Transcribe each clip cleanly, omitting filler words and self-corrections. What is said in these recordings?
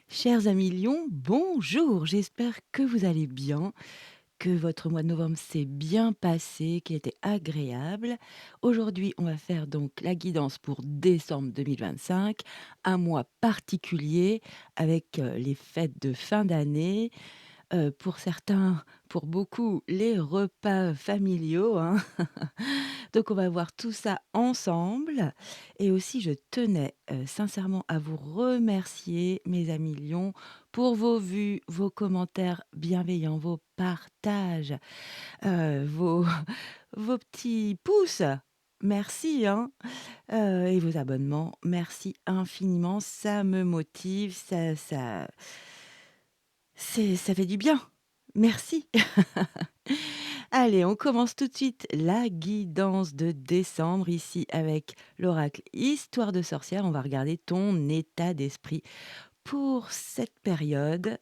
Chers amis lions, bonjour, j'espère que vous allez bien, que votre mois de novembre s'est bien passé, qu'il était agréable. Aujourd'hui, on va faire donc la guidance pour décembre 2025, un mois particulier avec les fêtes de fin d'année. Pour certains, pour beaucoup, les repas familiaux, hein. Donc on va voir tout ça ensemble et aussi je tenais, sincèrement à vous remercier mes amis lions pour vos vues, vos commentaires bienveillants, vos partages, vos vos petits pouces. Merci, hein, et vos abonnements. Merci infiniment, ça me motive, ça fait du bien. Merci. Allez, on commence tout de suite la guidance de décembre ici avec l'oracle Histoire de sorcière. On va regarder ton état d'esprit pour cette période.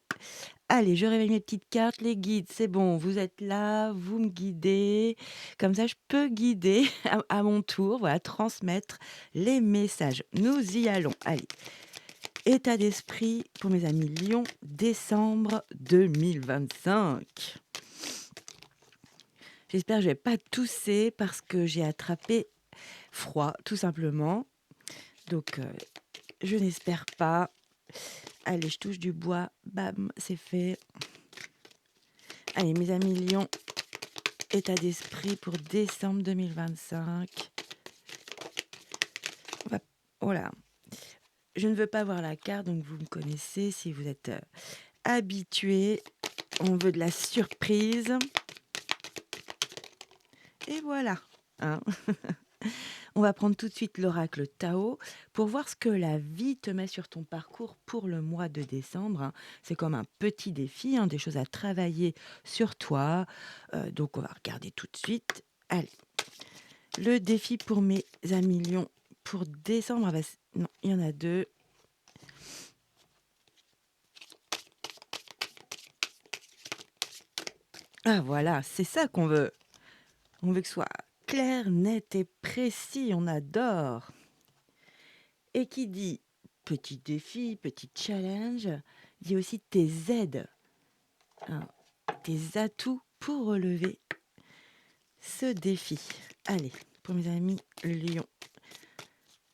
Allez, je réveille mes petites cartes, les guides, c'est bon, vous êtes là, vous me guidez. Comme ça, je peux guider à mon tour, voilà, transmettre les messages. Nous y allons. Allez, état d'esprit pour mes amis Lion, décembre 2025. J'espère que je vais pas tousser parce que j'ai attrapé froid, tout simplement. Donc, je n'espère pas. Allez, je touche du bois. Bam, c'est fait. Allez, mes amis lions, état d'esprit pour décembre 2025. On va... Voilà. Je ne veux pas voir la carte, donc vous me connaissez. Si vous êtes habitués, on veut de la surprise. Et voilà. Hein. On va prendre tout de suite l'oracle Tao pour voir ce que la vie te met sur ton parcours pour le mois de décembre, hein. C'est comme un petit défi, hein, des choses à travailler sur toi. Donc on va regarder tout de suite. Allez, le défi pour mes amis lions pour décembre. Non, il y en a deux. Ah voilà, c'est ça qu'on veut. On veut que ce soit clair, net et précis. On adore. Et qui dit petit défi, petit challenge, dit aussi tes aides, hein, tes atouts pour relever ce défi. Allez, pour mes amis Lion,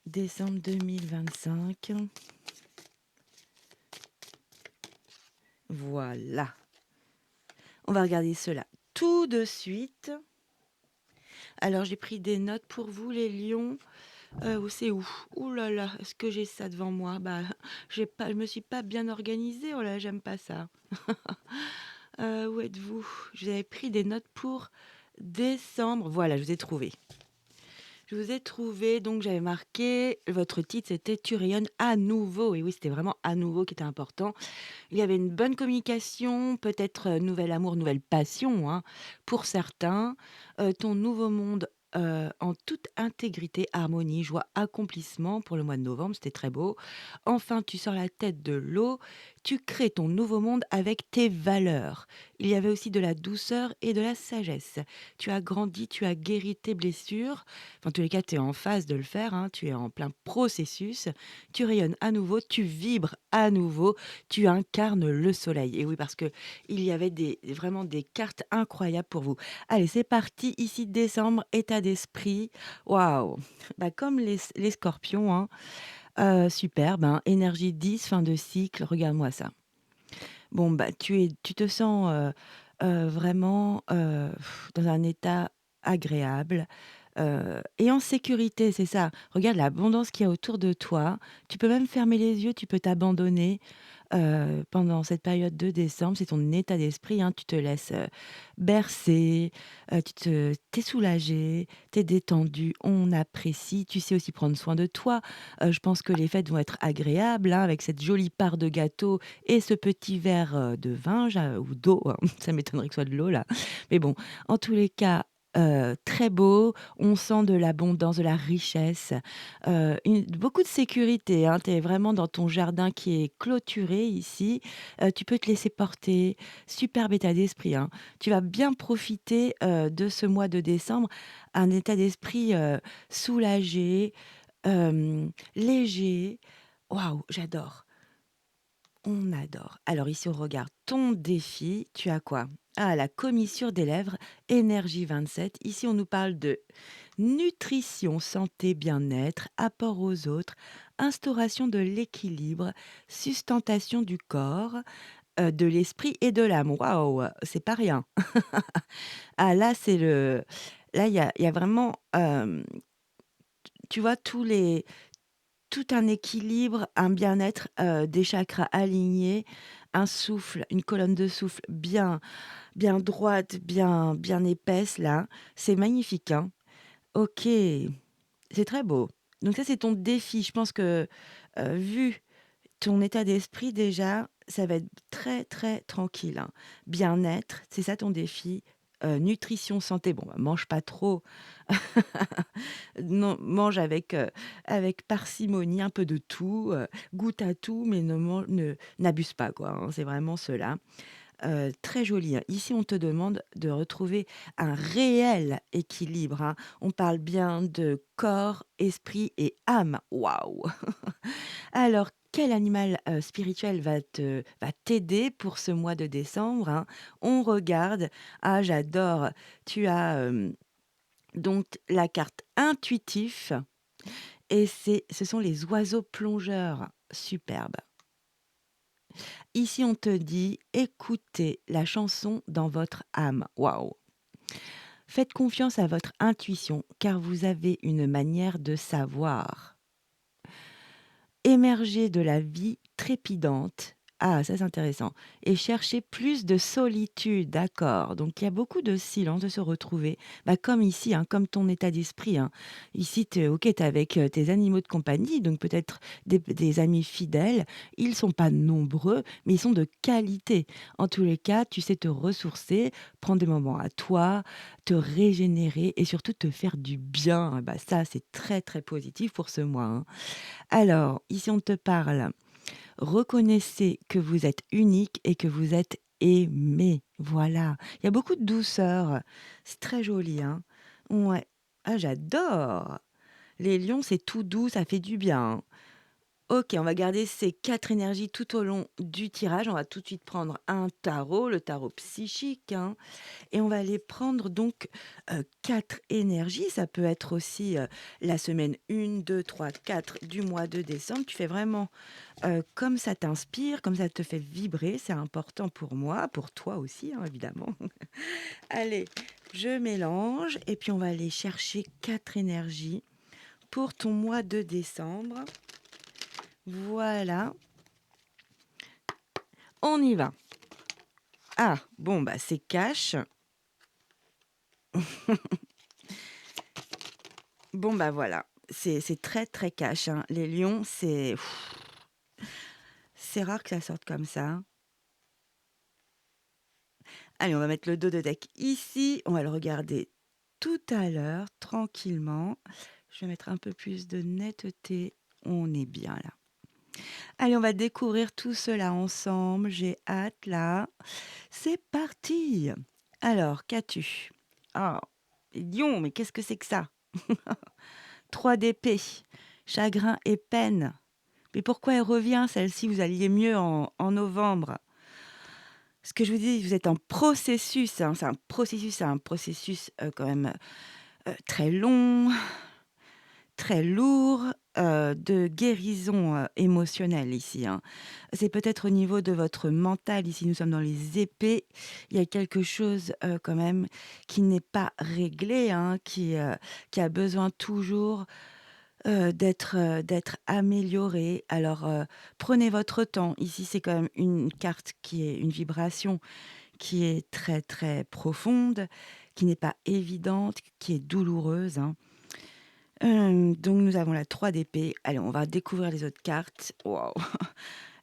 décembre 2025. Voilà. On va regarder cela tout de suite. Alors, j'ai pris des notes pour vous, les lions. Où c'est où? Ouh là là, est-ce que j'ai ça devant moi? Bah, je me suis pas bien organisée. Oh là, j'aime pas ça. Où êtes-vous? Je vous avais pris des notes pour décembre. Voilà, je vous ai trouvé. Je vous ai trouvé, donc j'avais marqué, votre titre c'était Tu rayonnes à nouveau. Et oui, c'était vraiment à nouveau qui était important. Il y avait une bonne communication, peut-être nouvel amour, nouvelle passion, hein, pour certains. Ton nouveau monde en toute intégrité, harmonie, joie, accomplissement pour le mois de novembre, c'était très beau. Enfin, tu sors la tête de l'eau, tu crées ton nouveau monde avec tes valeurs. Il y avait aussi de la douceur et de la sagesse. Tu as grandi, tu as guéri tes blessures. Enfin, en tous les cas, tu es en phase de le faire, hein, tu es en plein processus. Tu rayonnes à nouveau, tu vibres à nouveau, tu incarnes le soleil. Et oui, parce que il y avait vraiment des cartes incroyables pour vous. Allez, c'est parti. Ici, décembre, état d'esprit. Waouh! Bah, comme les scorpions, hein. Superbe, hein. Énergie 10, fin de cycle. Regarde-moi ça. Bon, bah, tu te sens vraiment dans un état agréable et en sécurité, c'est ça. Regarde l'abondance qu'il y a autour de toi. Tu peux même fermer les yeux, tu peux t'abandonner pendant cette période de décembre. C'est ton état d'esprit, hein. Tu te laisses bercer, t'es soulagé, t'es détendu, on apprécie. Tu sais aussi prendre soin de toi. Je pense que les fêtes vont être agréables, hein, avec cette jolie part de gâteau et ce petit verre de vin ou d'eau. Hein. Ça m'étonnerait que ce soit de l'eau là. Mais bon, en tous les cas, très beau, on sent de l'abondance, de la richesse, beaucoup de sécurité, hein. Tu es vraiment dans ton jardin qui est clôturé ici, tu peux te laisser porter, superbe état d'esprit, hein. Tu vas bien profiter, de ce mois de décembre, un état d'esprit, soulagé, léger. Waouh, j'adore. On adore. Alors ici, on regarde ton défi. Tu as quoi? Ah, la commissure des lèvres, énergie 27. Ici, on nous parle de nutrition, santé, bien-être, apport aux autres, instauration de l'équilibre, sustentation du corps, de l'esprit et de l'âme. Waouh, c'est pas rien. Ah là, c'est le là, il y a vraiment, tu vois, tout un équilibre, un bien-être, des chakras alignés, un souffle, une colonne de souffle bien droite, bien épaisse là. C'est magnifique, hein. OK, c'est très beau. Donc ça, c'est ton défi. Je pense que, vu ton état d'esprit déjà, ça va être très, très tranquille, hein. Bien-être, c'est ça ton défi. Nutrition, santé, bon, bah, mange pas trop. Non, mange avec parcimonie, un peu de tout, goûte à tout, mais ne n'abuse pas quoi, hein, c'est vraiment cela. Très joli, hein. Ici, on te demande de retrouver un réel équilibre, hein. On parle bien de corps, esprit et âme. Waouh! Alors, quel animal, spirituel va t'aider pour ce mois de décembre, hein? On regarde. Ah, j'adore. Tu as, donc la carte intuitif et ce sont les oiseaux plongeurs. Superbe. Ici, on te dit: «Écoutez la chanson dans votre âme». Waouh! Faites confiance à votre intuition, car vous avez une manière de savoir. Émerger de la vie trépidante. Ah, ça c'est intéressant. Et chercher plus de solitude, d'accord. Donc il y a beaucoup de silence, de se retrouver. Bah, comme ici, hein, comme ton état d'esprit, hein. Ici, tu es avec tes animaux de compagnie, donc peut-être des amis fidèles. Ils sont pas nombreux, mais ils sont de qualité. En tous les cas, tu sais te ressourcer, prendre des moments à toi, te régénérer et surtout te faire du bien. Ah bah, ça, c'est très, très positif pour ce mois, hein. Alors, ici, on te parle. Reconnaissez que vous êtes unique et que vous êtes aimé. Voilà. Il y a beaucoup de douceur. C'est très joli, hein. Ouais. Ah, j'adore. Les lions, c'est tout doux, ça fait du bien, hein. OK, on va garder ces 4 énergies tout au long du tirage. On va tout de suite prendre un tarot, le tarot psychique, hein. Et on va aller prendre donc, 4 énergies. Ça peut être aussi, la semaine 1, 2, 3, 4 du mois de décembre. Tu fais vraiment, comme ça t'inspire, comme ça te fait vibrer. C'est important pour moi, pour toi aussi, hein, évidemment. Allez, je mélange et puis on va aller chercher 4 énergies pour ton mois de décembre. Voilà, on y va. Ah, bon, bah, c'est cash. Bon, bah, voilà, c'est très, très cash, hein. Les lions, c'est rare que ça sorte comme ça, hein. Allez, on va mettre le dos de deck ici. On va le regarder tout à l'heure, tranquillement. Je vais mettre un peu plus de netteté. On est bien là. Allez, on va découvrir tout cela ensemble. J'ai hâte là. C'est parti. Alors, qu'as-tu? Ah, lion, mais qu'est-ce que c'est que ça? 3 d'épée, chagrin et peine. Mais pourquoi elle revient, celle-ci? Vous alliez mieux en novembre. Ce que je vous dis, vous êtes en processus, hein, c'est un processus, quand même, très long, très lourd, de guérison, émotionnelle ici, hein. C'est peut-être au niveau de votre mental, ici nous sommes dans les épées, il y a quelque chose, quand même qui n'est pas réglé, hein, qui a besoin toujours, d'être amélioré. Alors, prenez votre temps. Ici, c'est quand même une carte qui est une vibration qui est très, très profonde, qui n'est pas évidente, qui est douloureuse, hein. Donc nous avons la 3 d'épée. Allez, on va découvrir les autres cartes. Waouh!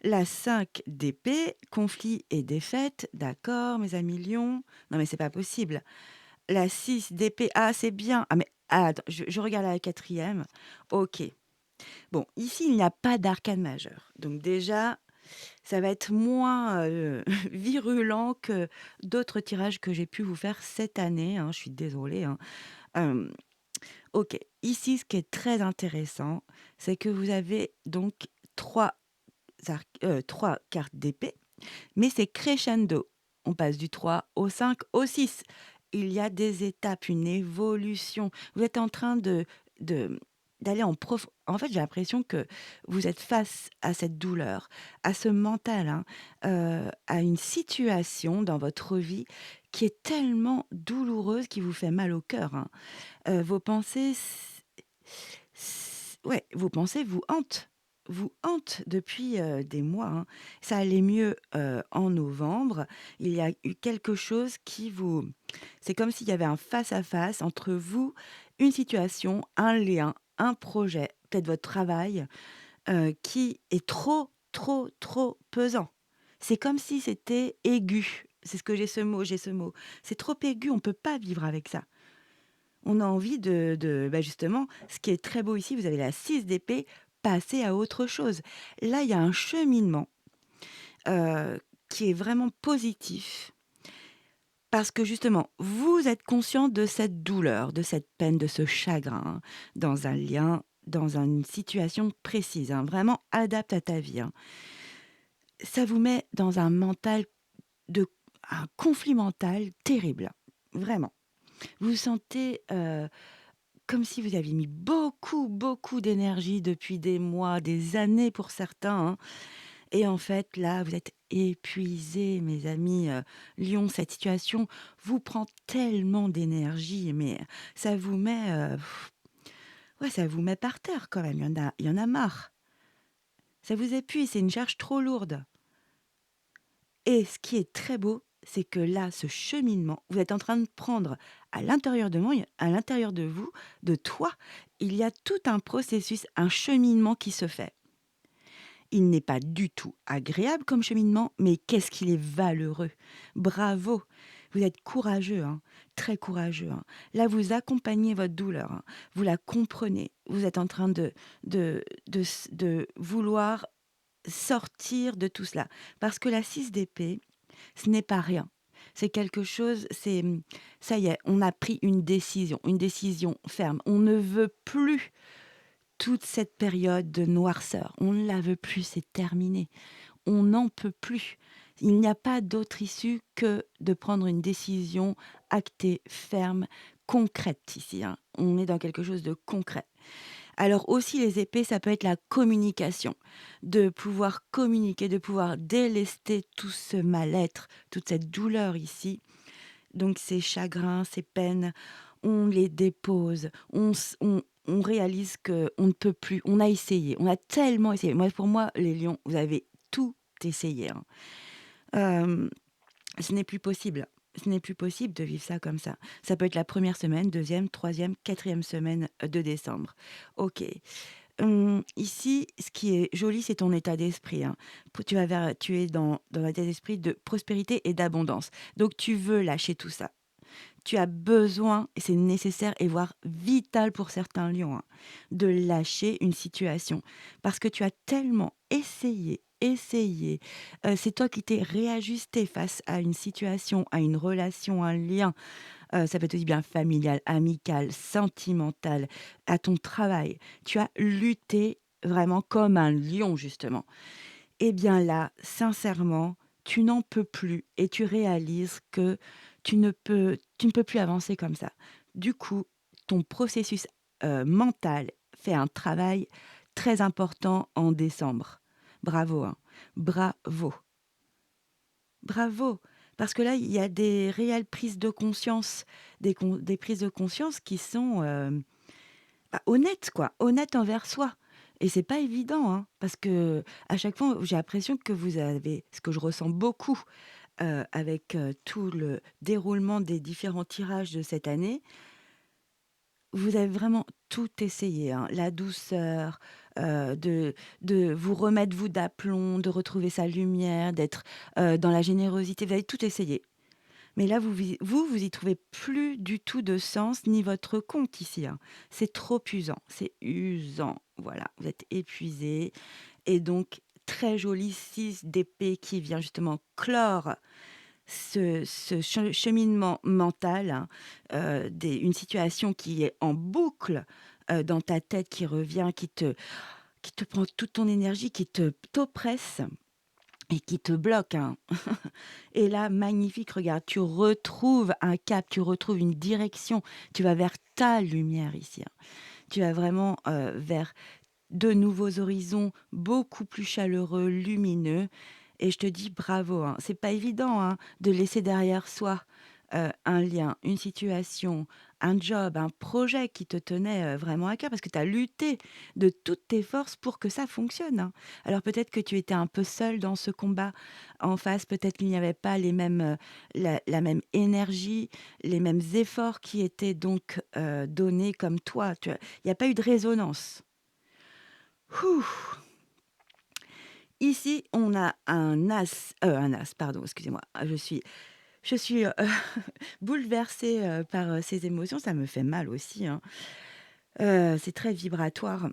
La 5 d'épée, conflit et défaite. D'accord, mes amis lions. Non, mais c'est pas possible. La 6 d'épée. Ah, c'est bien. Ah, mais attends, je regarde la quatrième. OK. Bon, ici, il n'y a pas d'arcane majeur. Donc déjà, ça va être moins, virulent que d'autres tirages que j'ai pu vous faire cette année, hein. Je suis désolée, hein. Hem, OK. Ici, ce qui est très intéressant, c'est que vous avez donc 3. 3 cartes d'épée, mais c'est crescendo. On passe du 3 au 5 au 6. Il y a des étapes, une évolution. Vous êtes en train de d'aller en fait, j'ai l'impression que vous êtes face à cette douleur, à ce mental, hein, à une situation dans votre vie qui est tellement douloureuse, qui vous fait mal au cœur, hein. Vos pensées ouais, vos pensées vous hantent depuis, des mois, hein. Ça allait mieux, en novembre. Il y a eu quelque chose qui vous c'est comme s'il y avait un face à face entre vous, une situation, un lien, un projet, peut-être votre travail, qui est trop, trop, trop pesant. C'est comme si c'était aigu. C'est ce que j'ai ce mot. C'est trop aigu, on ne peut pas vivre avec ça. On a envie bah, justement, ce qui est très beau ici, vous avez la 6 d'épée, passer à autre chose. Là, il y a un cheminement, qui est vraiment positif parce que justement, vous êtes conscient de cette douleur, de cette peine, de ce chagrin, hein, dans un lien, dans une situation précise, hein, vraiment adapte à ta vie, hein. Ça vous met dans de un conflit mental terrible, vraiment. Vous vous sentez, comme si vous aviez mis beaucoup, beaucoup d'énergie depuis des mois, des années pour certains, hein, et en fait, là, vous êtes épuisés, mes amis, Lion. Cette situation vous prend tellement d'énergie, mais ça vous met, ouais, ça vous met par terre quand même. Il y en a marre. Ça vous épuise, c'est une charge trop lourde. Et ce qui est très beau, c'est que là, ce cheminement, vous êtes en train de prendre à l'intérieur de vous, de toi, il y a tout un processus, un cheminement qui se fait. Il n'est pas du tout agréable comme cheminement, mais qu'est-ce qu'il est valeureux. Bravo, vous êtes courageux, hein, très courageux, hein. Là, vous accompagnez votre douleur, hein, vous la comprenez. Vous êtes en train de vouloir sortir de tout cela. Parce que la 6 d'épée, ce n'est pas rien. C'est quelque chose, ça y est, on a pris une décision ferme. On ne veut plus toute cette période de noirceur. On ne la veut plus, c'est terminé. On n'en peut plus. Il n'y a pas d'autre issue que de prendre une décision actée, ferme, concrète ici, hein. On est dans quelque chose de concret. Alors aussi les épées, ça peut être la communication, de pouvoir communiquer, de pouvoir délester tout ce mal-être, toute cette douleur ici. Donc ces chagrins, ces peines, on les dépose, on réalise que on ne peut plus, on a essayé, on a tellement essayé. Pour moi, les lions, vous avez tout essayé, hein. Hem, ce n'est plus possible. Ce n'est plus possible de vivre ça comme ça. Ça peut être la première semaine, deuxième, troisième, quatrième semaine, de décembre. OK. Ici, ce qui est joli, c'est ton état d'esprit, hein. Tu es dans un état d'esprit de prospérité et d'abondance. Donc tu veux lâcher tout ça. Tu as besoin, et c'est nécessaire et voire vital pour certains lions, hein, de lâcher une situation. Parce que tu as tellement essayé. C'est toi qui t'es réajusté face à une situation, à une relation, un lien. Ça peut être aussi bien familial, amical, sentimental, à ton travail. Tu as lutté vraiment comme un lion, justement. Eh bien là, sincèrement, tu n'en peux plus et tu réalises que tu ne peux plus avancer comme ça. Du coup, ton processus, mental fait un travail très important en décembre. Bravo, hein, bravo, bravo! Parce que là, il y a des réelles prises de conscience, des prises de conscience qui sont, bah, honnête quoi, honnête envers soi. Et c'est pas évident, hein, parce que à chaque fois, j'ai l'impression que vous avez ce que je ressens beaucoup, avec, tout le déroulement des différents tirages de cette année, vous avez vraiment tout essayé, hein. La douceur, de vous remettre vous d'aplomb, de retrouver sa lumière, d'être, dans la générosité, vous avez tout essayé. Mais là, vous y trouvez plus du tout de sens, ni votre compte ici, hein. C'est trop usant, c'est usant. Voilà, vous êtes épuisé et donc très joli 6 d'épée qui vient justement clore ce cheminement mental, hein, une situation qui est en boucle, dans ta tête qui revient, qui te prend toute ton énergie, qui t'oppresse et qui te bloque, hein. Et là, magnifique, regarde, tu retrouves un cap, tu retrouves une direction, tu vas vers ta lumière ici, hein. Tu vas vraiment, vers de nouveaux horizons beaucoup plus chaleureux, lumineux et je te dis bravo, hein. C'est pas évident, hein, de laisser derrière soi, un lien, une situation, un job, un projet qui te tenait, vraiment à cœur parce que tu as lutté de toutes tes forces pour que ça fonctionne, hein. Alors peut-être que tu étais un peu seule dans ce combat en face, peut-être qu'il n'y avait pas les mêmes, la même énergie, les mêmes efforts qui étaient donc, donnés comme toi. Il y a pas eu de résonance. Ouh! Ici, on a un as, pardon, excusez-moi. Je suis bouleversée, par, ces émotions. Ça me fait mal aussi, hein. C'est très vibratoire.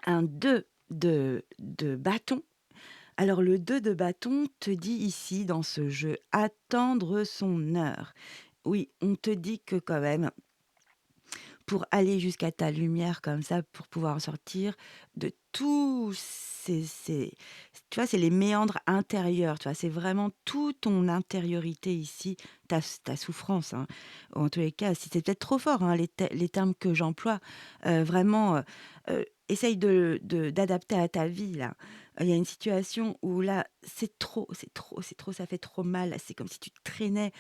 Un 2 de bâton. Alors le 2 de bâton te dit ici, dans ce jeu, attendre son heure. Oui, on te dit que quand même pour aller jusqu'à ta lumière comme ça, pour pouvoir en sortir de tous ces tu vois, c'est les méandres intérieurs, tu vois? C'est vraiment toute ton intériorité ici, ta souffrance, hein. En tous les cas, si c'est peut-être trop fort, hein, les termes que j'emploie, vraiment, essaye d'adapter à ta vie là. Il y a une situation où là, c'est trop, c'est trop, c'est trop, ça fait trop mal. C'est comme si tu traînais,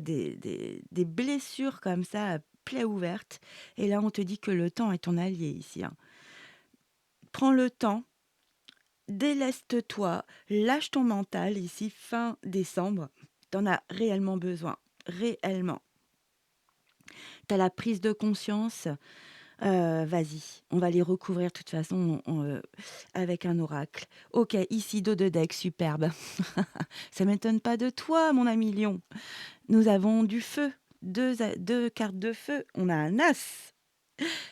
des blessures comme ça, plaie ouverte et là, on te dit que le temps est ton allié ici, hein. Prends le temps, déleste-toi, lâche ton mental ici, fin décembre. T'en as réellement besoin, réellement. T'as la prise de conscience, vas-y, on va les recouvrir de toute façon avec un oracle. OK, ici dos de deck, superbe. Ça m'étonne pas de toi, mon ami lion. Nous avons du feu, 2 cartes de feu. On a un as.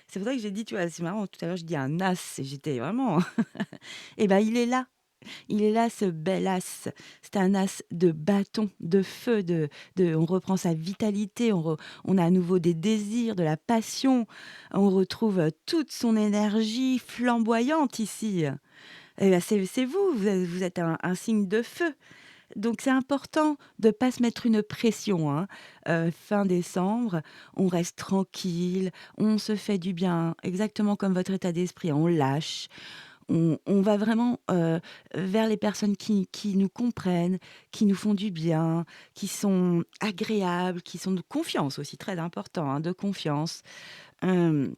C'est pour ça que j'ai dit, tu vois, c'est marrant, tout à l'heure, je dis un as, et j'étais vraiment et ben, il est là. Il est là, ce bel as. C'est un as de bâton, de feu, on reprend sa vitalité, on a à nouveau des désirs, de la passion. On retrouve, toute son énergie flamboyante ici. Et ben, c'est vous, vous êtes un signe de feu. Donc c'est important de pas se mettre une pression, hein. Fin décembre, on reste tranquille, on se fait du bien, exactement comme votre état d'esprit, on lâche, on va vraiment, vers les personnes qui nous comprennent, qui nous font du bien, qui sont agréables, qui sont de confiance aussi, très important, hein, de confiance. Hem,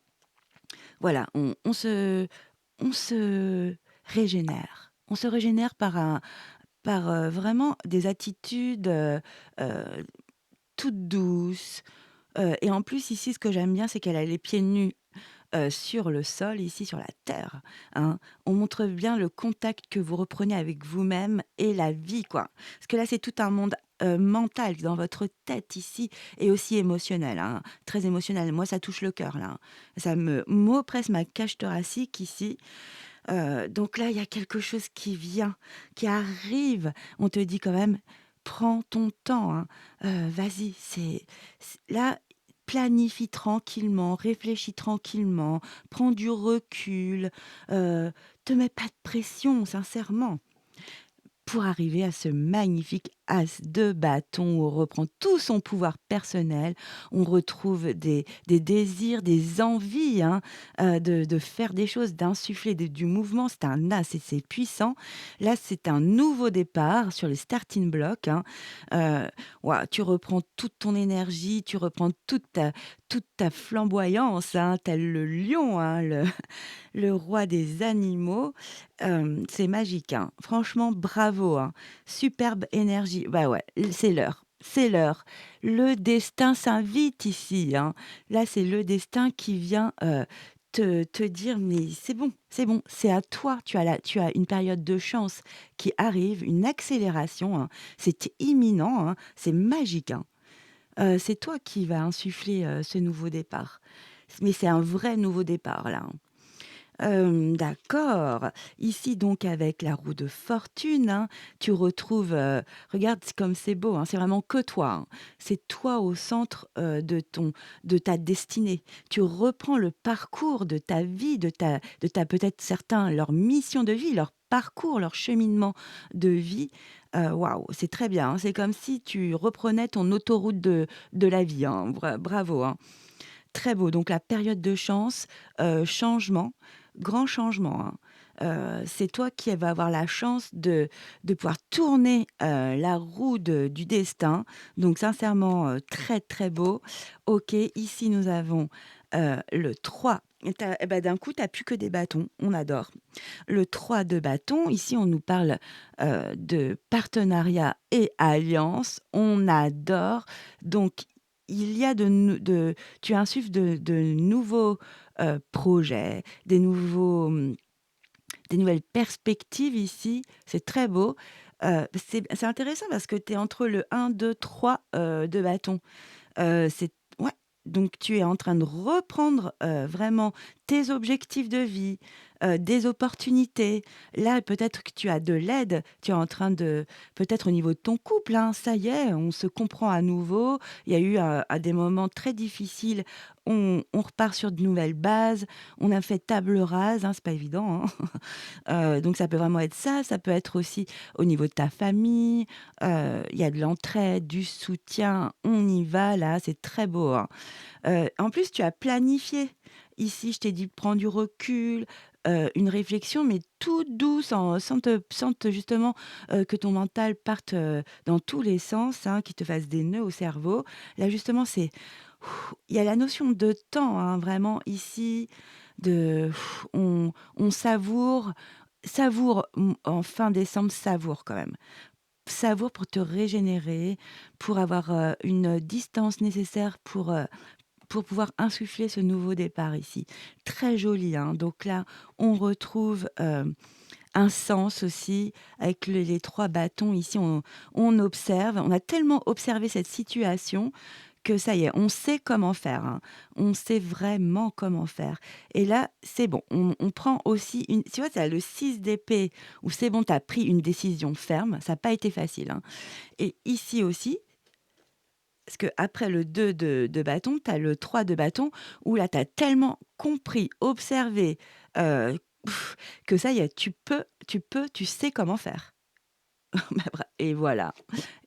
voilà, on se régénère. On se régénère par, vraiment des attitudes, heu, toutes douces, et en plus ici ce que j'aime bien c'est qu'elle a les pieds nus, sur le sol, ici sur la terre, hein. On montre bien le contact que vous reprenez avec vous-même et la vie, quoi. Parce que là, c'est tout un monde, mental dans votre tête ici et aussi émotionnel, hein, très émotionnel. Moi, ça touche le cœur là, hein. Ça m'oppresse ma cage thoracique ici. Donc là, il y a quelque chose qui vient, qui arrive. On te dit quand même: «Prends ton temps, hein, vas-y, là, planifie tranquillement, réfléchis tranquillement, prends du recul, te mets pas de pression, sincèrement». Pour arriver à ce magnifique as de bâton où on reprend tout son pouvoir personnel, on retrouve des désirs, des envies, hein, de faire des choses, d'insuffler du mouvement. C'est un as et c'est puissant. Là, c'est un nouveau départ sur les starting blocks, hein. Ouah, tu reprends toute ton énergie, tu reprends toute ta flamboyance, hein, tel le lion, hein, le roi des animaux. C'est magique, hein. Franchement, bravo, hein. Superbe énergie. Bah ouais, c'est l'heure. C'est l'heure. Le destin s'invite ici, hein. Là, c'est le destin qui vient te dire, mais c'est bon, c'est à toi. Tu as une période de chance qui arrive, une accélération, hein. C'est imminent, hein. C'est magique, hein. C'est toi qui vas insuffler ce nouveau départ. Mais c'est un vrai nouveau départ, là, hein. D'accord. Ici donc avec la roue de fortune, hein, tu retrouves, regarde comme c'est beau, hein, c'est vraiment que toi, hein. C'est toi au centre, de ta destinée. Tu reprends le parcours de ta vie, de ta peut-être certains leur mission de vie, leur parcours, leur cheminement de vie. Waouh, c'est très bien, hein. C'est comme si tu reprenais ton autoroute de la vie, hein. Bravo, hein. Très beau, donc la période de chance, changement, grand changement, hein. C'est toi qui vas avoir la chance de pouvoir tourner, la roue du destin, donc sincèrement, très, très beau. OK, ici nous avons, le 3. Et bah, d'un coup, tu as plus que des bâtons, on adore. Le 3 de bâton, ici on nous parle, de partenariat et alliance, on adore. Donc il y a tu insuffles de nouveaux, projets, des nouvelles perspectives ici. C'est très beau. C'est intéressant parce que tu es entre le 1, 2, 3 de bâton. C'est ouais, donc tu es en train de reprendre, vraiment tes objectifs de vie, des opportunités. Là, peut-être que tu as de l'aide, tu es en train de peut-être au niveau de ton couple, hein, ça y est, on se comprend à nouveau. Il y a eu, à des moments très difficiles, on repart sur de nouvelles bases, on a fait table rase, hein, c'est pas évident, hein. Donc ça peut vraiment être ça, ça peut être aussi au niveau de ta famille, il y a de l'entraide, du soutien, on y va là, c'est très beau, hein. En plus, tu as planifié. Ici, je t'ai dit: «Prends du recul», une réflexion, mais toute douce, sans te justement, que ton mental parte, dans tous les sens, hein, qu'il te fasse des nœuds au cerveau. Là, justement, il y a la notion de temps, hein, vraiment ici, on savoure, en fin décembre, savoure quand même. Savoure pour te régénérer, pour avoir, une distance nécessaire pour pouvoir insuffler ce nouveau départ ici. Très joli, hein, donc là, on retrouve, un sens aussi avec les 3 bâtons ici, on observe. On a tellement observé cette situation que ça y est, on sait comment faire, hein. On sait vraiment comment faire et là, c'est bon. On prend aussi une tu vois, tu as le 6 d'épée où c'est bon, tu as pris une décision ferme, ça a pas été facile, hein, et ici aussi, parce qu'après le 2 de bâton, tu as le 3 de bâton où là, tu as tellement compris, observé, heu, que ça y est, tu sais comment faire. Bah, et voilà.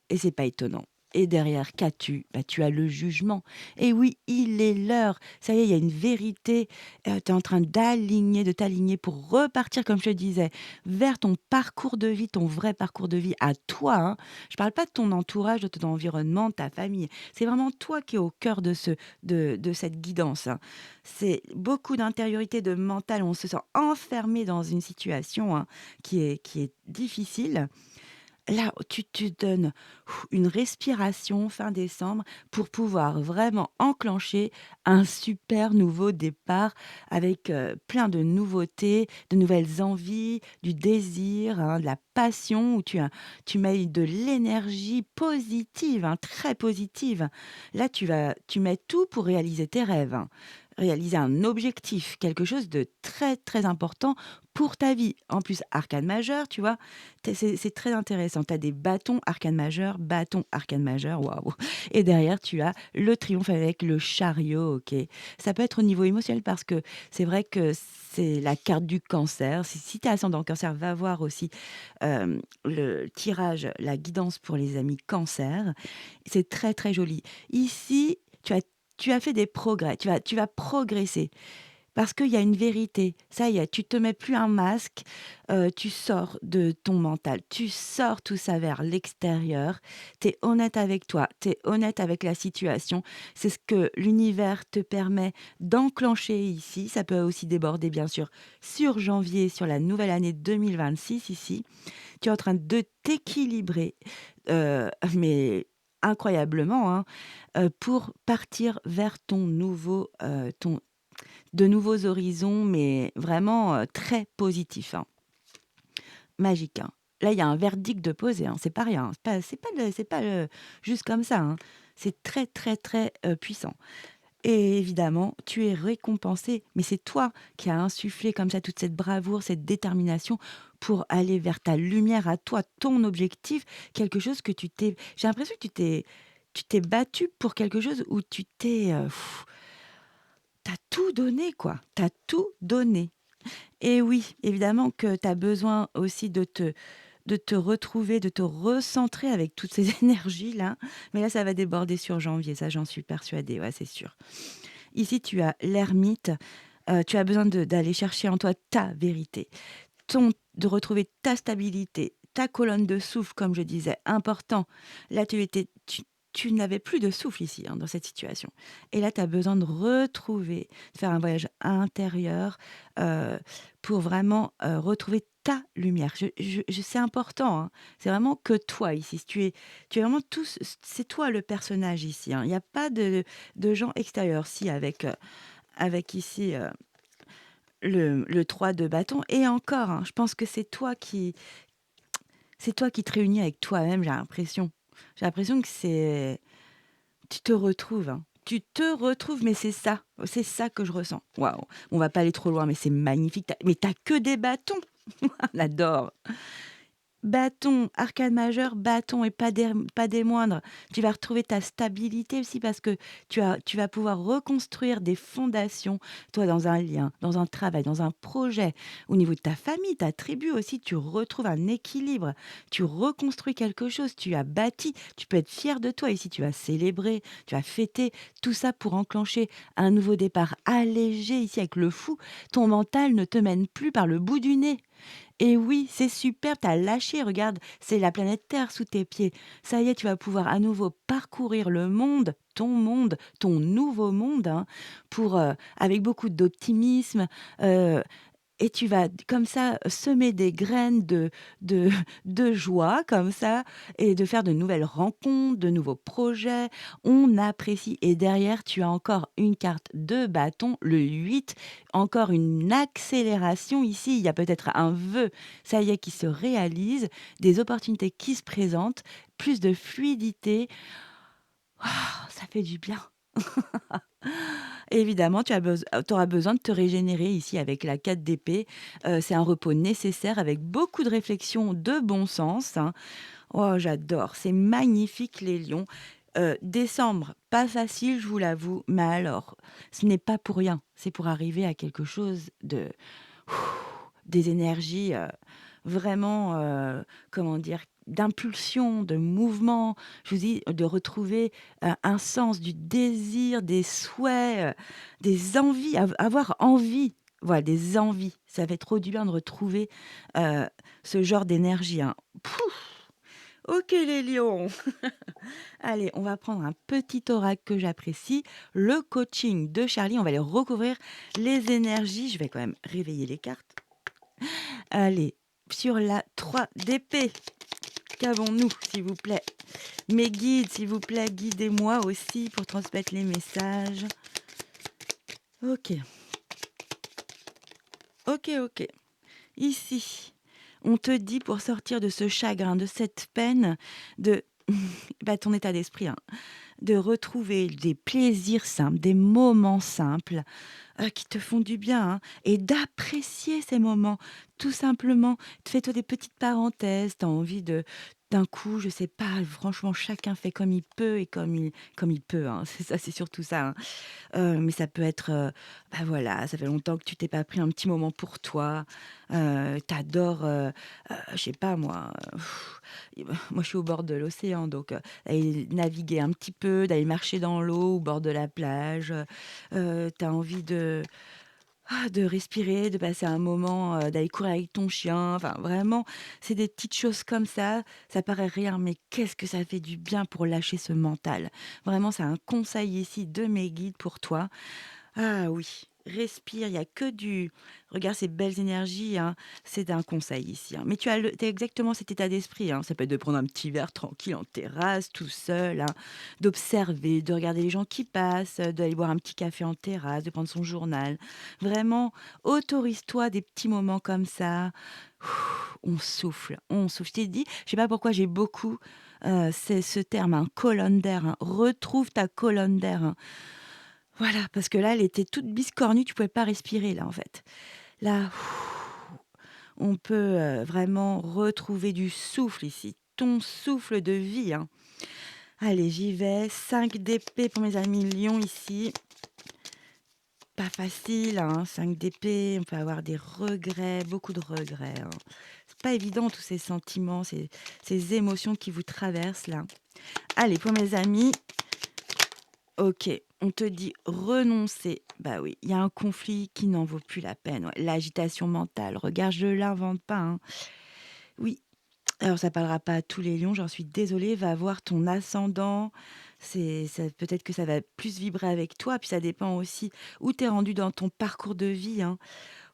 Et c'est pas étonnant. Et derrière, qu'as-tu? Bah, tu as le jugement. Et oui, il est l'heure. Ça y est, il y a une vérité. Tu es en train de t'aligner pour repartir, comme je te disais, vers ton parcours de vie, ton vrai parcours de vie à toi, hein. Je parle pas de ton entourage, de ton environnement, de ta famille. C'est vraiment toi qui es au cœur de cette guidance, hein. C'est beaucoup d'intériorité, de mental. On se sent enfermé dans une situation, hein, qui est difficile. Là, tu te donnes une respiration fin décembre pour pouvoir vraiment enclencher un super nouveau départ avec, plein de nouveautés, de nouvelles envies, du désir, hein, de la passion où tu mets de l'énergie positive, hein, très positive. Là, tu mets tout pour réaliser tes rêves, hein. Réaliser un objectif, quelque chose de très, très important pour ta vie. En plus, arcane majeur, tu vois? C'est très intéressant. Tu as des bâtons, arcane majeur, waouh! Et derrière, tu as le triomphe avec le chariot, OK. Ça peut être au niveau émotionnel parce que c'est vrai que c'est la carte du cancer. Si tu es ascendant cancer, va voir aussi, le tirage, la guidance pour les amis cancer. C'est très, très joli. Ici, tu as fait des progrès, tu vas progresser. Parce qu'il y a une vérité. Ça y est, tu te mets plus un masque, tu sors de ton mental, tu sors tout ça vers l'extérieur. Tu es honnête avec toi, tu es honnête avec la situation. C'est ce que l'univers te permet d'enclencher ici. Ça peut aussi déborder, bien sûr, sur janvier, sur la nouvelle année 2026 ici. Tu es en train de t'équilibrer, mais incroyablement, hein, pour partir vers de nouveaux horizons, mais vraiment, très positifs, hein. Magique, hein. Là, il y a un verdict de poser, hein, c'est pas rien, hein. C'est pas juste comme ça, hein. C'est très, très, très, puissant. Et évidemment, tu es récompensé, mais c'est toi qui as insufflé comme ça toute cette bravoure, cette détermination pour aller vers ta lumière à toi, ton objectif, quelque chose que j'ai l'impression que tu t'es battu pour quelque chose où t'as tout donné quoi, t'as tout donné. Et oui, évidemment que tu as besoin aussi de te retrouver, de te recentrer avec toutes ces énergies-là. Mais là, ça va déborder sur janvier, ça j'en suis persuadée, ouais, c'est sûr. Ici, tu as l'ermite, tu as besoin d'aller chercher en toi ta vérité, de retrouver ta stabilité, ta colonne de souffle, comme je disais, important. Là, tu n'avais plus de souffle ici, hein, dans cette situation. Et là, tu as besoin de retrouver, de faire un voyage intérieur euh, pour vraiment retrouver ta lumière. C'est important, hein. C'est vraiment que toi ici. Tu es vraiment tous, c'est toi le personnage ici, hein. Il n'y a pas de gens extérieurs. Si, avec ici le 3 de bâton. Et encore, hein, je pense que c'est toi qui te réunis avec toi-même, j'ai l'impression. J'ai l'impression que tu te retrouves, hein. Tu te retrouves, mais c'est ça que je ressens. Waouh, on va pas aller trop loin, mais c'est magnifique. Mais t'as que des bâtons, on adore. Bâton, arcane majeur, bâton et pas des moindres. Tu vas retrouver ta stabilité aussi parce que tu vas pouvoir reconstruire des fondations, toi, dans un lien, dans un travail, dans un projet. Au niveau de ta famille, ta tribu aussi, tu retrouves un équilibre. Tu reconstruis quelque chose, tu as bâti. Tu peux être fier de toi ici, tu vas célébrer, tu vas fêter. Tout ça pour enclencher un nouveau départ allégé ici avec le fou. Ton mental ne te mène plus par le bout du nez. Et oui, c'est super, tu as lâché, regarde, c'est la planète Terre sous tes pieds. Ça y est, tu vas pouvoir à nouveau parcourir le monde, ton nouveau monde, hein, avec beaucoup d'optimisme, euh, et tu vas comme ça semer des graines de, de joie, comme ça, et de faire de nouvelles rencontres, de nouveaux projets. On apprécie. Et derrière, tu as encore une carte de bâton, le 8, encore une accélération ici. Il y a peut-être un vœu, ça y est, qui se réalise, des opportunités qui se présentent, plus de fluidité. Ah, ça fait du bien. Évidemment, tu auras besoin de te régénérer ici avec la 4 d'épée. C'est un repos nécessaire avec beaucoup de réflexion de bon sens, hein. Oh, j'adore, c'est magnifique les lions. Décembre, pas facile, je vous l'avoue, mais alors, ce n'est pas pour rien. C'est pour arriver à quelque chose des énergies vraiment, comment dire, d'impulsion, de mouvement. Je vous dis, de retrouver un sens du désir, des souhaits, des envies, avoir envie. Voilà, des envies. Ça fait trop du bien de retrouver euh, ce genre d'énergie, hein. Pouf. Ok les lions. Allez, on va prendre un petit oracle que j'apprécie, le coaching de Charlie. On va aller recouvrir les énergies. Je vais quand même réveiller les cartes. Allez, sur la 3 d'épée, qu'avons-nous, s'il vous plaît? Mes guides, s'il vous plaît, guidez-moi aussi pour transmettre les messages. Ok, ok, ok. Ici, on te dit pour sortir de ce chagrin, de cette peine, de ton état d'esprit, hein, de retrouver des plaisirs simples, des moments simples qui te font du bien, hein, et d'apprécier ces moments. Tout simplement, fais-toi des petites parenthèses, tu as envie d'un coup, je sais pas, franchement, chacun fait comme il peut et comme il peut, hein. C'est ça, c'est surtout ça, hein. Mais ça peut être, bah, voilà, ça fait longtemps que tu t'es pas pris un petit moment pour toi. Tu adores, je sais pas moi, moi je suis au bord de l'océan, donc d'aller naviguer un petit peu, d'aller marcher dans l'eau au bord de la plage. Tu as envie de respirer, de passer un moment, d'aller courir avec ton chien. Enfin, vraiment, c'est des petites choses comme ça. Ça paraît rien, mais qu'est-ce que ça fait du bien pour lâcher ce mental. Vraiment, c'est un conseil ici de mes guides pour toi. Ah oui, respire, il y a que du regarde ces belles énergies, hein, c'est un conseil ici, hein. Mais tu as exactement cet état d'esprit, hein. Ça peut être de prendre un petit verre tranquille en terrasse, tout seul, hein, d'observer, de regarder les gens qui passent, d'aller boire un petit café en terrasse, de prendre son journal. Vraiment, autorise-toi des petits moments comme ça. On souffle, on souffle. Je t'ai dit, je sais pas pourquoi j'ai beaucoup c'est ce terme, un colonne d'air, hein. Retrouve ta colonne d'air, hein. Voilà, parce que là, elle était toute biscornue, tu pouvais pas respirer là, en fait. Là, on peut, vraiment retrouver du souffle ici, ton souffle de vie, hein. Allez, j'y vais, 5 d'épée pour mes amis lions ici. Pas facile, hein, 5 d'épée, on peut avoir des regrets, beaucoup de regrets, hein. C'est pas évident tous ces sentiments, ces émotions qui vous traversent là. Allez, pour mes amis, OK, on te dit renoncer. Bah oui, il y a un conflit qui n'en vaut plus la peine, ouais. L'agitation mentale, regarde, je l'invente pas, hein. Oui, alors ça parlera pas à tous les lions, j'en suis désolée, va voir ton ascendant. C'est ça, peut-être que ça va plus vibrer avec toi, puis ça dépend aussi où tu es rendu dans ton parcours de vie, hein.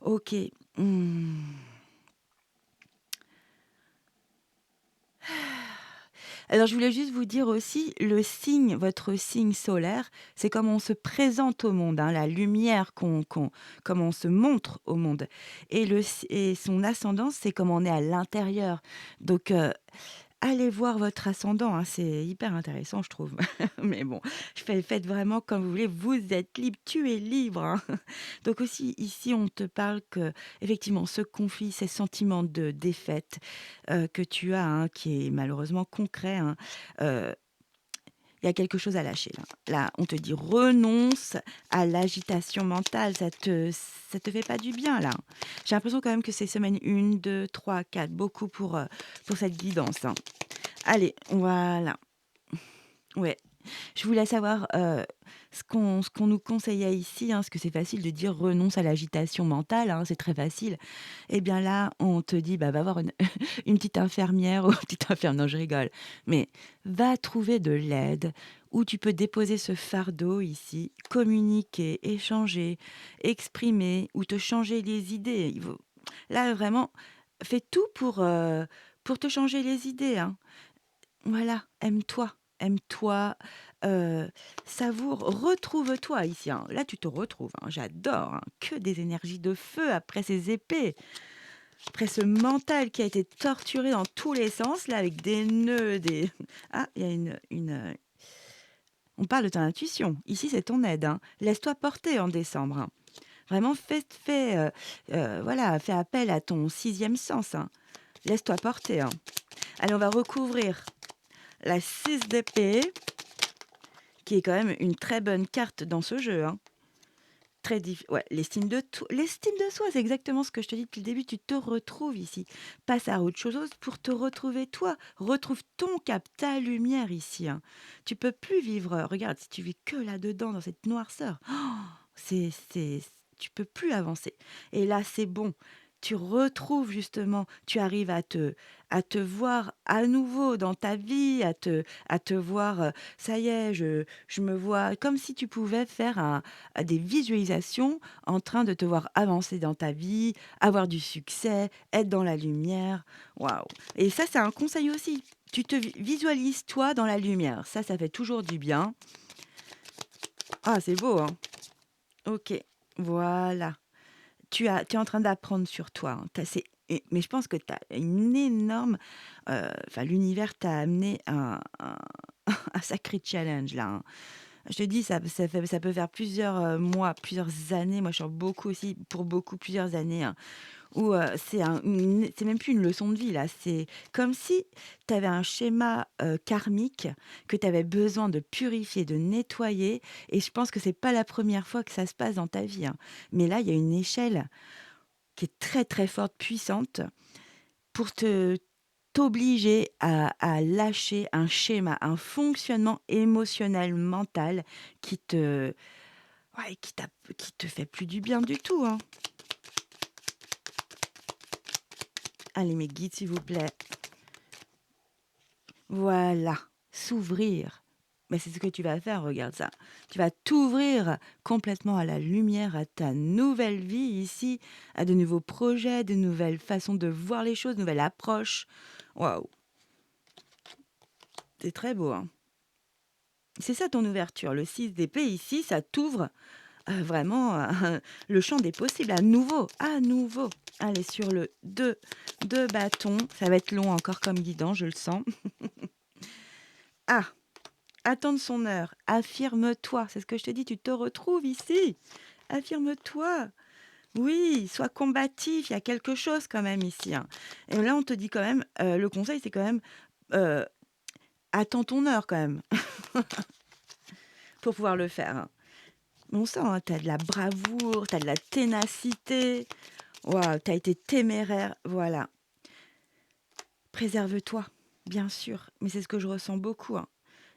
OK. Mmh. Alors je voulais juste vous dire aussi, le signe, votre signe solaire, c'est comme on se présente au monde, hein, la lumière comme on se montre au monde. Et son ascendance, c'est comme on est à l'intérieur. Donc, allez voir votre ascendant, hein, c'est hyper intéressant, je trouve. Mais bon, faites vraiment comme vous voulez, vous êtes libre, tu es libre, hein. Donc aussi, ici, on te parle que effectivement, ce conflit, ces sentiments de défaite que tu as, hein, qui est malheureusement concret, hein, euh, il y a quelque chose à lâcher là. Là, on te dit renonce à l'agitation mentale, ça te fait pas du bien là. J'ai l'impression quand même que c'est semaine 1, 2, 3, 4, beaucoup pour cette guidance, hein. Allez, voilà. Ouais. Je voulais savoir, ce qu'on nous conseillait ici, hein, parce que c'est facile de dire: «Renonce à l'agitation mentale», hein, c'est très facile. Et bien là, on te dit: «Bah, va voir une une petite infirmière ou une petite infirme», non, je rigole. Mais va trouver de l'aide où tu peux déposer ce fardeau ici, communiquer, échanger, exprimer ou te changer les idées. Il faut là, vraiment, fais tout pour te changer les idées, hein. Voilà, aime-toi, aime-toi, heu, savoure, retrouve-toi ici, hein. Là, tu te retrouves, hein, j'adore, hein, que des énergies de feu après ces épées, après ce mental qui a été torturé dans tous les sens, là, avec des nœuds, des ah, il y a on parle de ton intuition. Ici, c'est ton aide, hein. Laisse-toi porter en décembre, hein. Vraiment, voilà, fais appel à ton sixième sens, hein. Laisse-toi porter, hein. Allez, on va recouvrir la 6 d'épée, qui est quand même une très bonne carte dans ce jeu, hein. Ouais, l'estime de soi, c'est exactement ce que je te dis depuis le début, tu te retrouves ici. Passe à autre chose pour te retrouver toi. Retrouve ton cap, ta lumière ici, hein. Tu peux plus vivre, regarde, si tu vis que là-dedans, dans cette noirceur, c'est tu peux plus avancer. Et là, c'est bon. Tu retrouves justement, tu arrives à te voir à nouveau dans ta vie, à te voir, ça y est, je me vois comme si tu pouvais faire des visualisations en train de te voir avancer dans ta vie, avoir du succès, être dans la lumière. Waouh! Et ça, c'est un conseil aussi. Tu te visualises toi dans la lumière. Ça fait toujours du bien. Ah, c'est beau, hein? OK, voilà. Tu es en train d'apprendre sur toi, hein. Mais je pense que tu as une énorme, enfin l'univers t'a amené un sacré challenge là, hein. Je te dis, ça peut faire plusieurs, mois, plusieurs années, moi je sens beaucoup aussi, pour beaucoup, plusieurs années, hein, où, c'est même plus une leçon de vie là, c'est comme si tu avais un schéma, karmique que tu avais besoin de purifier, de nettoyer, et je pense que c'est pas la première fois que ça se passe dans ta vie, hein. Mais là, il y a une échelle qui est très, très forte, puissante, pour t'obliger à lâcher un schéma, un fonctionnement émotionnel, mental qui te ouais, qui te fait plus du bien du tout, hein. Allez, mes guides, s'il vous plaît. Voilà, s'ouvrir. Mais c'est ce que tu vas faire, regarde ça. Tu vas t'ouvrir complètement à la lumière, à ta nouvelle vie ici, à de nouveaux projets, de nouvelles façons de voir les choses, de nouvelles approches. Waouh, c'est très beau, hein. C'est ça ton ouverture. Le 6 d'épée ici, ça t'ouvre vraiment le champ des possibles à nouveau, à nouveau. Allez, sur le 2 de bâton. Ça va être long encore comme guidant, je le sens. Ah, attendre son heure. Affirme-toi, c'est ce que je te dis, tu te retrouves ici. Affirme-toi. Oui, sois combatif, il y a quelque chose quand même ici, hein. Et là, on te dit quand même, le conseil, c'est quand même, heu, attends ton heure quand même pour pouvoir le faire, hein. On sent, hein, tu as de la bravoure, tu as de la ténacité. Waouh, tu as été téméraire, voilà. Préserve-toi, bien sûr, mais c'est ce que je ressens beaucoup, hein.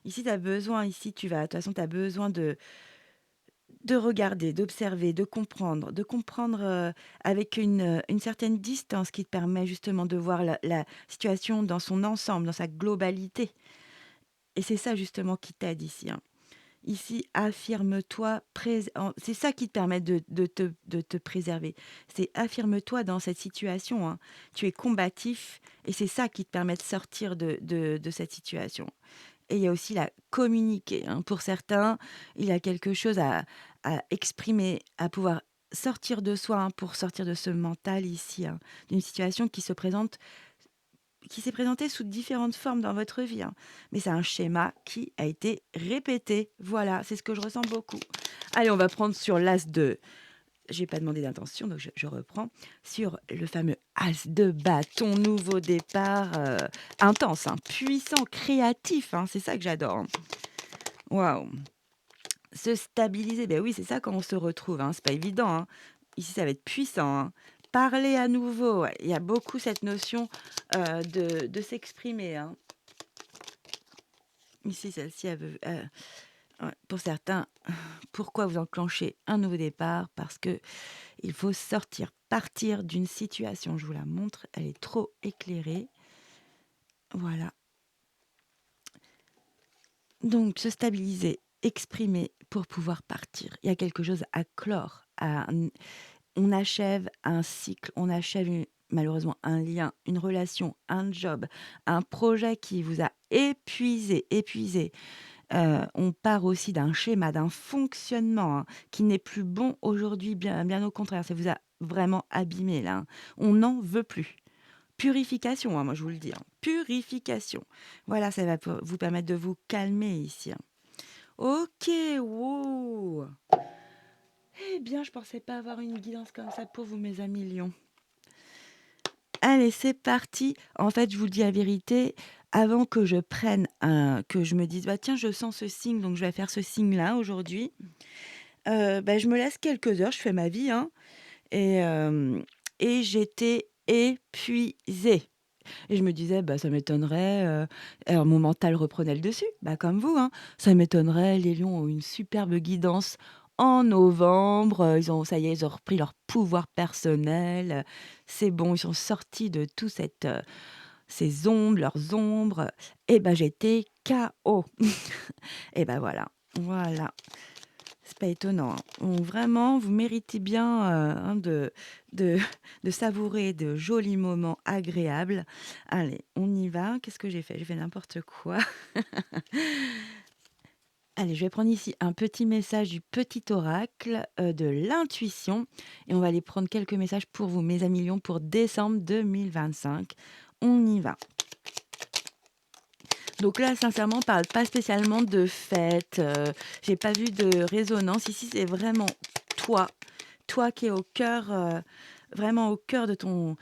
Ici, tu as besoin, ici, tu vas de toute façon, tu as besoin de regarder, d'observer, de comprendre, avec une certaine distance qui te permet justement de voir la situation dans son ensemble, dans sa globalité et c'est ça justement qui t'aide ici, hein. Ici, affirme-toi, c'est ça qui te permet de te préserver. C'est affirme-toi dans cette situation, hein. Tu es combatif et c'est ça qui te permet de sortir de cette situation. Et il y a aussi la communiquer, hein. Pour certains, il y a quelque chose à exprimer, à pouvoir sortir de soi, hein, pour sortir de ce mental ici, hein, d'une situation qui s'est présentée sous différentes formes dans votre vie, hein. Mais c'est un schéma qui a été répété. Voilà, c'est ce que je ressens beaucoup. Allez, on va prendre sur l'as de j'ai pas demandé d'intention, donc je reprends. Sur le fameux as de bâton, nouveau départ, intense, hein, puissant, créatif, hein, c'est ça que j'adore, hein. Waouh! Se stabiliser, ben oui, c'est ça quand on se retrouve, hein, c'est pas évident, hein. Ici, ça va être puissant, hein. Parler à nouveau, ouais, il y a beaucoup cette notion, de s'exprimer, hein. Ici, celle-ci, elle veut, ouais, pour certains, pourquoi vous enclenchez un nouveau départ? Parce que il faut sortir, partir d'une situation. Je vous la montre, elle est trop éclairée. Voilà. Donc, se stabiliser, exprimer pour pouvoir partir. Il y a quelque chose à clore. On achève un cycle, on achève malheureusement un lien, une relation, un job, un projet qui vous a épuisé. On part aussi d'un schéma, d'un fonctionnement, hein, qui n'est plus bon aujourd'hui, bien au contraire, ça vous a vraiment abîmé là, hein. On n'en veut plus. Purification, hein, moi je vous le dis, hein, purification. Voilà, ça va vous permettre de vous calmer ici, hein. OK, wow! Eh bien, je pensais pas avoir une guidance comme ça pour vous, mes amis lions. Allez, c'est parti. En fait, je vous dis la vérité, avant que que je me dise: «Bah, tiens, je sens ce signe, donc je vais faire ce signe-là aujourd'hui», bah, je me laisse quelques heures, je fais ma vie, hein, et j'étais épuisée et je me disais: «Bah, ça m'étonnerait», alors mon mental reprenait le dessus, bah, comme vous, hein. «Ça m'étonnerait, les lions ont une superbe guidance en novembre, ça y est, ils ont repris leur pouvoir personnel, c'est bon, ils sont sortis de tout ces ombres, leurs ombres», et bah, j'étais KO. Et bah, voilà, voilà. C'est pas étonnant, hein. Vraiment, vous méritez bien, hein, de de savourer de jolis moments agréables. Allez, on y va. Qu'est-ce que j'ai fait? J'ai fait n'importe quoi. Allez, je vais prendre ici un petit message du petit oracle, de l'intuition et on va aller prendre quelques messages pour vous, mes amis lions, pour décembre 2025. On y va. Donc là, sincèrement, on parle pas spécialement de fête, j'ai pas vu de résonance. Ici, c'est vraiment toi, toi qui es au cœur, vraiment au cœur de ton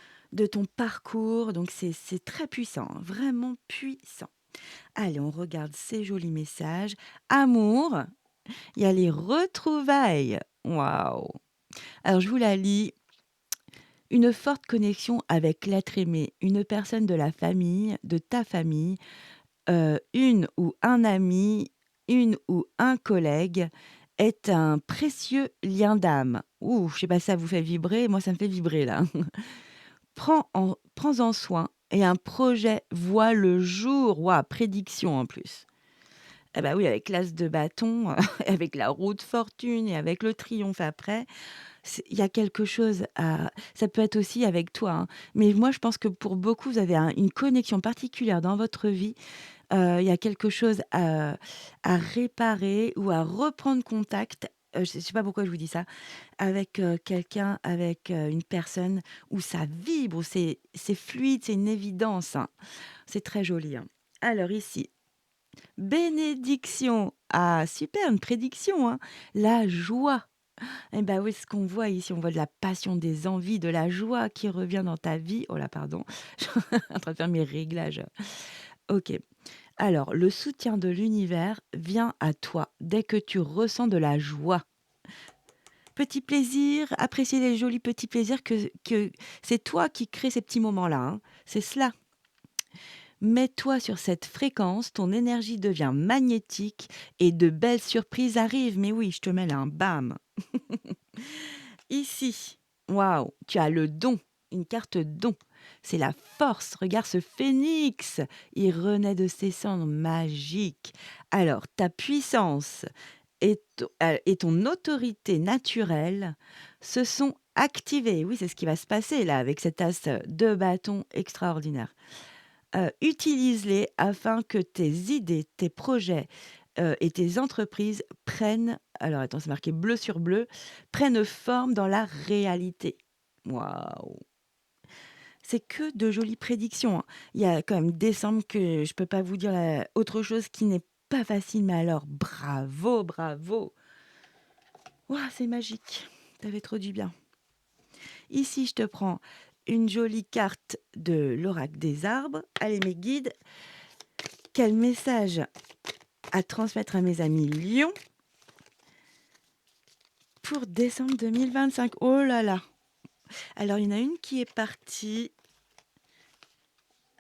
parcours, donc c'est très puissant, hein, vraiment puissant. Allez, on regarde ces jolis messages. Amour, il y a les retrouvailles. Waouh! Alors je vous la lis. Une forte connexion avec l'être aimé, une personne de la famille, de ta famille, une ou un ami, une ou un collègue est un précieux lien d'âme. Ouh, je sais pas si ça vous fait vibrer, moi ça me fait vibrer là. Prends-en soin et un projet voit le jour. Waouh, prédiction en plus. Eh bah oui, avec l'as de bâton, avec la roue de fortune et avec le triomphe après, il y a quelque chose à ça peut être aussi avec toi, hein, mais moi je pense que pour beaucoup, vous avez une connexion particulière dans votre vie. Il y a quelque chose à réparer ou à reprendre contact, je sais pas pourquoi je vous dis ça, avec, quelqu'un, avec, une personne où ça vibre, où c'est fluide, c'est une évidence, hein. C'est très joli, hein. Alors ici, Bénédiction. Ah super, une prédiction, hein. La joie. Eh ben oui, ce qu'on voit ici, on voit de la passion, des envies, de la joie qui revient dans ta vie. Oh là, pardon, je suis en train de faire mes réglages. OK. Alors, le soutien de l'univers vient à toi dès que tu ressens de la joie. Petit plaisir, apprécier les jolis petits plaisirs que c'est toi qui crée ces petits moments-là, hein. C'est cela. Mets-toi sur cette fréquence, ton énergie devient magnétique et de belles surprises arrivent. Mais oui, je te mets là un bam. Ici, waouh, tu as le don, une carte don. C'est la force. Regarde ce phénix. Il renaît de ses cendres magiques. Alors, ta puissance et ton autorité naturelle se sont activées. Oui, c'est ce qui va se passer là avec cet as de bâton extraordinaire. Utilise-les afin que tes idées, tes projets, et tes entreprises prennent alors attends, c'est marqué bleu sur bleu, prennent forme dans la réalité. Waouh! C'est que de jolies prédictions, hein. Il y a quand même décembre que je peux pas vous dire, autre chose qui n'est pas facile, mais alors bravo, bravo! Waouh, c'est magique. Tu fait trop du bien. Ici, je te prends une jolie carte de l'oracle des arbres. Allez mes guides, quel message à transmettre à mes amis lions pour décembre 2025. Oh là là! Alors, il y en a une qui est partie.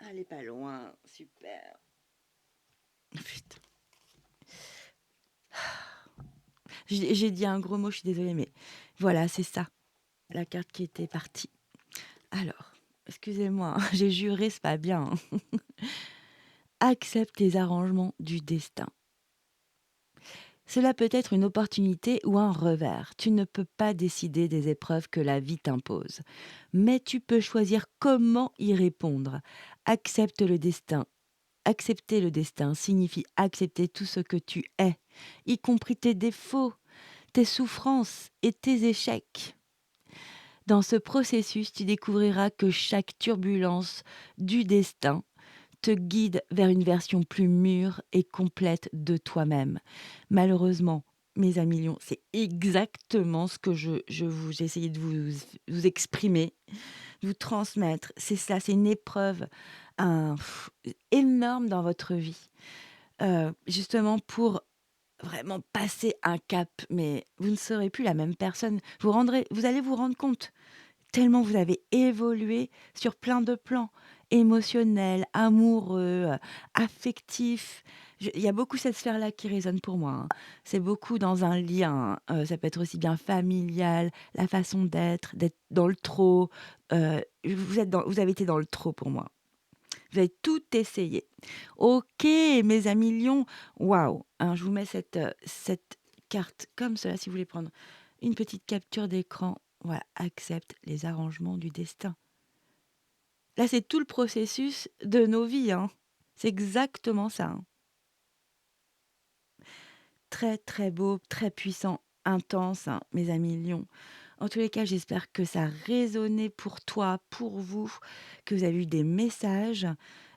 Elle est pas loin. Super. Putain. J'ai dit un gros mot, je suis désolée, mais voilà, c'est ça. La carte qui était partie. Alors, excusez-moi, hein, j'ai juré, c'est pas bien, hein. Accepte les arrangements du destin. Cela peut être une opportunité ou un revers. Tu ne peux pas décider des épreuves que la vie t'impose. Mais tu peux choisir comment y répondre. Accepte le destin. Accepter le destin signifie accepter tout ce que tu es, y compris tes défauts, tes souffrances et tes échecs. Dans ce processus, tu découvriras que chaque turbulence du destin te guide vers une version plus mûre et complète de toi-même. Malheureusement, mes amis lions, c'est exactement ce que j'ai essayé de vous exprimer, de vous transmettre. C'est ça, c'est une épreuve énorme dans votre vie. Justement pour vraiment passer un cap, mais vous ne serez plus la même personne. Vous allez vous rendre compte tellement vous avez évolué sur plein de plans, émotionnels, amoureux, affectifs. Il y a beaucoup cette sphère-là qui résonne pour moi, hein. C'est beaucoup dans un lien, ça peut être aussi bien familial, la façon d'être dans le trop. Vous avez été dans le trop pour moi. Vous avez tout essayé. OK, mes amis lions, waouh, hein, je vous mets cette carte comme cela si vous voulez prendre une petite capture d'écran. Voilà, accepte les arrangements du destin. Là, c'est tout le processus de nos vies, hein. C'est exactement ça, hein. Très, très beau, très puissant, intense, hein, mes amis lions. En tous les cas, j'espère que ça a résonné pour toi, pour vous, que vous avez eu des messages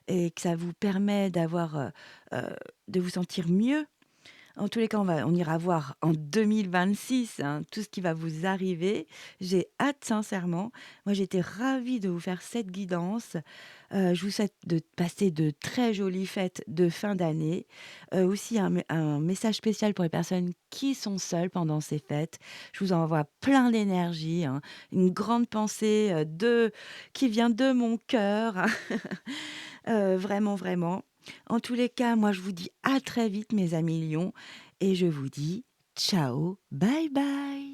et que ça vous permet de vous sentir mieux. En tous les cas, on ira voir en 2026, hein, tout ce qui va vous arriver. J'ai hâte sincèrement. Moi, j'étais ravie de vous faire cette guidance. Je vous souhaite de passer de très jolies fêtes de fin d'année. Aussi un message spécial pour les personnes qui sont seules pendant ces fêtes. Je vous envoie plein d'énergie, hein, une grande pensée, qui vient de mon cœur, hein. Vraiment, vraiment. En tous les cas, moi, je vous dis à très vite, mes amis lions, et je vous dis ciao, bye bye.